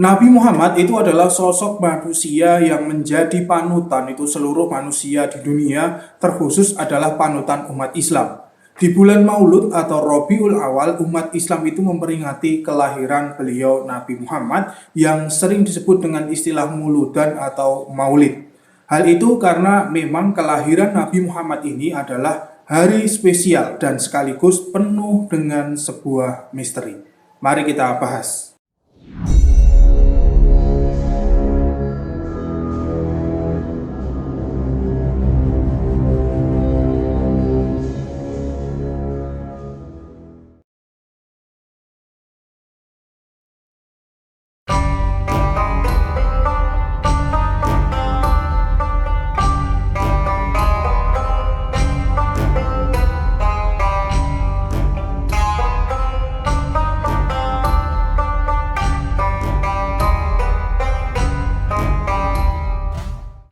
Nabi Muhammad itu adalah sosok manusia yang menjadi panutan itu seluruh manusia di dunia, terkhusus adalah panutan umat Islam. Di bulan Maulud atau Rabiul Awal, umat Islam itu memperingati kelahiran beliau Nabi Muhammad yang sering disebut dengan istilah muludan atau maulid. Hal itu karena memang kelahiran Nabi Muhammad ini adalah hari spesial dan sekaligus penuh dengan sebuah misteri. Mari kita bahas.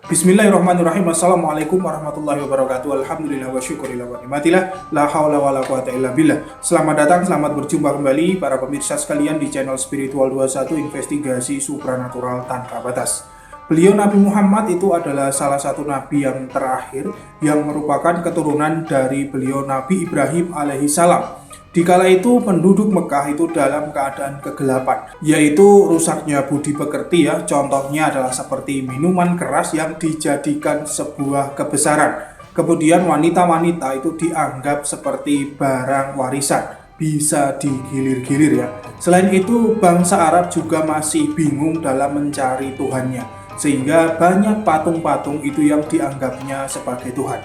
Bismillahirrahmanirrahim. Assalamualaikum warahmatullahi wabarakatuh. Alhamdulillah wa syukurillah wa nikmatillah. La haula wa la quwata illa billah. Selamat datang, selamat berjumpa kembali para pemirsa sekalian di channel Spiritual 21 Investigasi Supranatural Tanpa Batas. Beliau Nabi Muhammad itu adalah salah satu nabi yang terakhir yang merupakan keturunan dari beliau Nabi Ibrahim alaihissalam. Dikala itu penduduk Mekah itu dalam keadaan kegelapan, yaitu rusaknya budi pekerti ya. Contohnya adalah seperti minuman keras yang dijadikan sebuah kebesaran. Kemudian wanita-wanita itu dianggap seperti barang warisan, bisa digilir-gilir ya. Selain itu bangsa Arab juga masih bingung dalam mencari Tuhannya, sehingga banyak patung-patung itu yang dianggapnya sebagai Tuhan.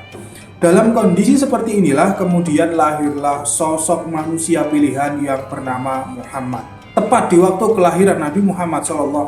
Dalam kondisi seperti inilah kemudian lahirlah sosok manusia pilihan yang bernama Muhammad. Tepat di waktu kelahiran Nabi Muhammad SAW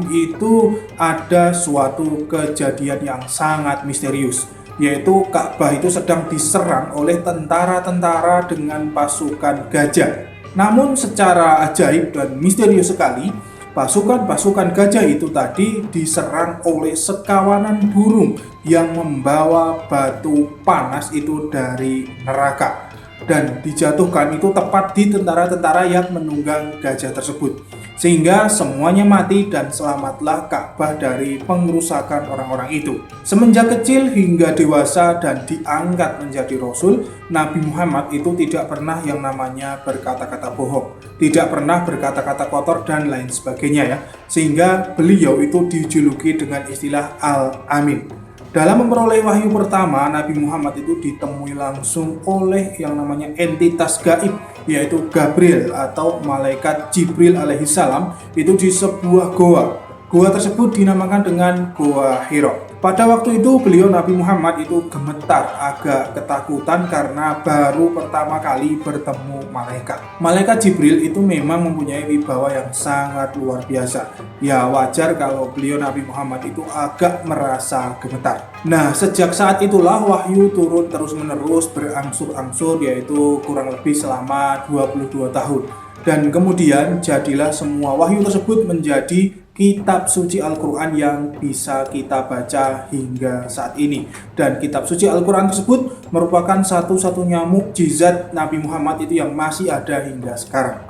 itu ada suatu kejadian yang sangat misterius, yaitu Ka'bah itu sedang diserang oleh tentara-tentara dengan pasukan gajah. Namun secara ajaib dan misterius sekali, pasukan-pasukan gajah itu tadi diserang oleh sekawanan burung yang membawa batu panas itu dari neraka, dan dijatuhkan itu tepat di tentara-tentara yang menunggang gajah tersebut, sehingga semuanya mati dan selamatlah Ka'bah dari pengrusakan orang-orang itu. Semenjak kecil hingga dewasa dan diangkat menjadi Rasul, Nabi Muhammad itu tidak pernah yang namanya berkata-kata bohong, tidak pernah berkata-kata kotor dan lain sebagainya ya, sehingga beliau itu dijuluki dengan istilah Al-Amin. Dalam memperoleh wahyu pertama, Nabi Muhammad itu ditemui langsung oleh yang namanya entitas gaib, yaitu Gabriel atau malaikat Jibril alaihissalam itu di sebuah goa. Goa tersebut dinamakan dengan Goa Hiro. Pada waktu itu beliau Nabi Muhammad itu gemetar, agak ketakutan karena baru pertama kali bertemu malaikat. Malaikat Jibril itu memang mempunyai wibawa yang sangat luar biasa. Ya wajar kalau beliau Nabi Muhammad itu agak merasa gemetar. Nah, sejak saat itulah wahyu turun terus-menerus berangsur-angsur, yaitu kurang lebih selama 22 tahun. Dan kemudian jadilah semua wahyu tersebut menjadi kitab suci Al-Quran yang bisa kita baca hingga saat ini. Dan kitab suci Al-Quran tersebut merupakan satu-satunya mukjizat Nabi Muhammad itu yang masih ada hingga sekarang.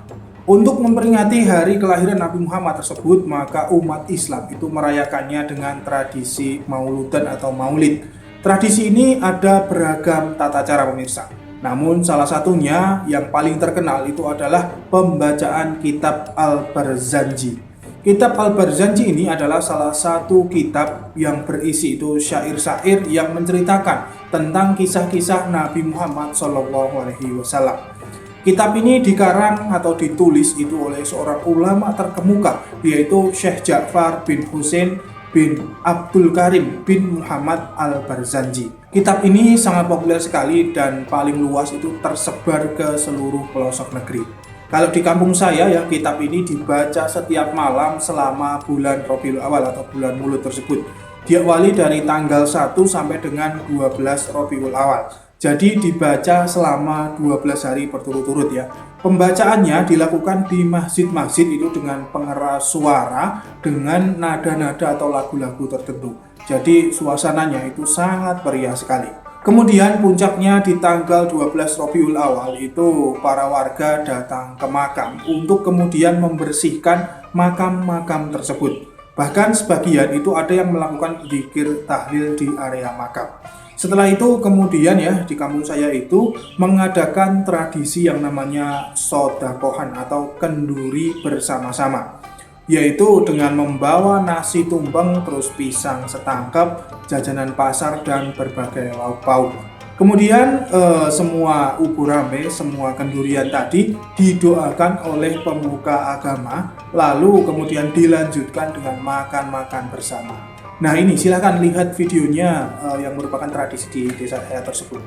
Untuk memperingati hari kelahiran Nabi Muhammad tersebut, maka umat Islam itu merayakannya dengan tradisi mauludan atau maulid. Tradisi ini ada beragam tata cara pemirsa. Namun salah satunya yang paling terkenal itu adalah pembacaan kitab Al-Barzanji. Kitab Al-Barzanji ini adalah salah satu kitab yang berisi itu syair-syair yang menceritakan tentang kisah-kisah Nabi Muhammad SAW. Kitab ini dikarang atau ditulis itu oleh seorang ulama terkemuka, yaitu Syekh Ja'far bin Husain bin Abdul Karim bin Muhammad Al-Barzanji. Kitab ini sangat populer sekali dan paling luas itu tersebar ke seluruh pelosok negeri. Kalau di kampung saya ya, kitab ini dibaca setiap malam selama bulan Rabiul Awal atau bulan Maulud tersebut. Diawali dari tanggal 1 sampai dengan 12 Rabiul Awal. Jadi dibaca selama 12 hari berturut-turut ya. Pembacaannya dilakukan di masjid-masjid itu dengan pengeras suara dengan nada-nada atau lagu-lagu tertentu. Jadi suasananya itu sangat meriah sekali. Kemudian puncaknya di tanggal 12 Rabiul Awal itu para warga datang ke makam untuk kemudian membersihkan makam-makam tersebut. Bahkan sebagian itu ada yang melakukan zikir tahlil di area makam. Setelah itu kemudian ya di kampung saya itu mengadakan tradisi yang namanya sodakohan atau kenduri bersama-sama, yaitu dengan membawa nasi tumpeng, terus pisang setangkap, jajanan pasar, dan berbagai lauk pauk. Kemudian semua uburame, semua kendurian tadi didoakan oleh pemuka agama, lalu kemudian dilanjutkan dengan makan-makan bersama. Nah ini silahkan lihat videonya yang merupakan tradisi di desa saya tersebut.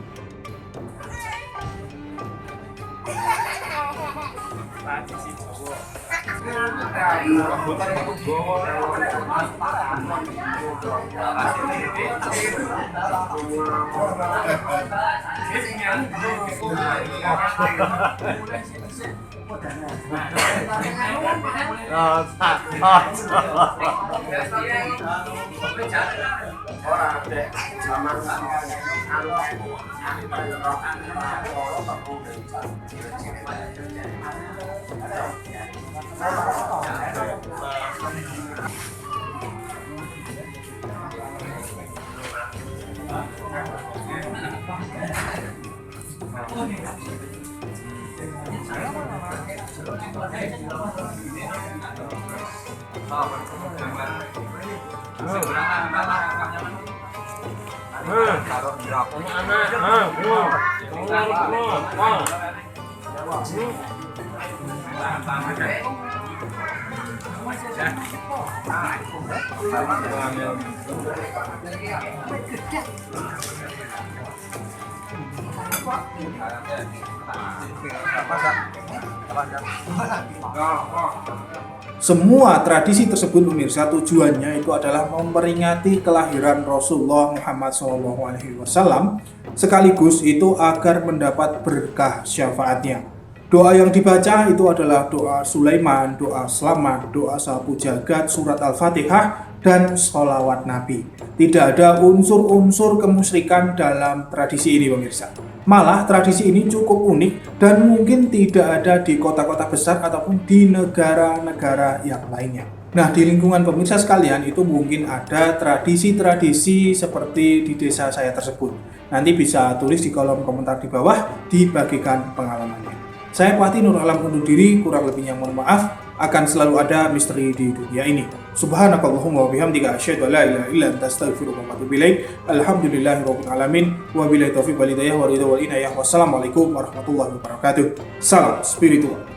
Semua tradisi tersebut pemirsa tujuannya itu adalah memperingati kelahiran Rasulullah Muhammad SAW, sekaligus itu agar mendapat berkah syafaatnya. Doa yang dibaca itu adalah doa Sulaiman, doa selamat, doa sapu jagat, surat Al-Fatihah, dan sholawat Nabi. Tidak ada unsur-unsur kemusyrikan dalam tradisi ini pemirsa. Malah tradisi ini cukup unik dan mungkin tidak ada di kota-kota besar ataupun di negara-negara yang lainnya. Nah di lingkungan pemirsa sekalian itu mungkin ada tradisi-tradisi seperti di desa saya tersebut. Nanti bisa tulis di kolom komentar di bawah, dibagikan pengalamannya. Saya Fatih Nur Alam undur diri, kurang lebihnya mohon maaf. Akan selalu ada misteri di dunia ini. Subhanakallahumma wa bihamdika asyhadu an la ilaha illa anta astaghfiruka wa atubu ilaik. Alhamdulillahirabbil alamin. Wabillahi taufiq wal hidayah wal ridha wal inayah. Wassalamualaikum warahmatullahi wabarakatuh. Salam spiritual.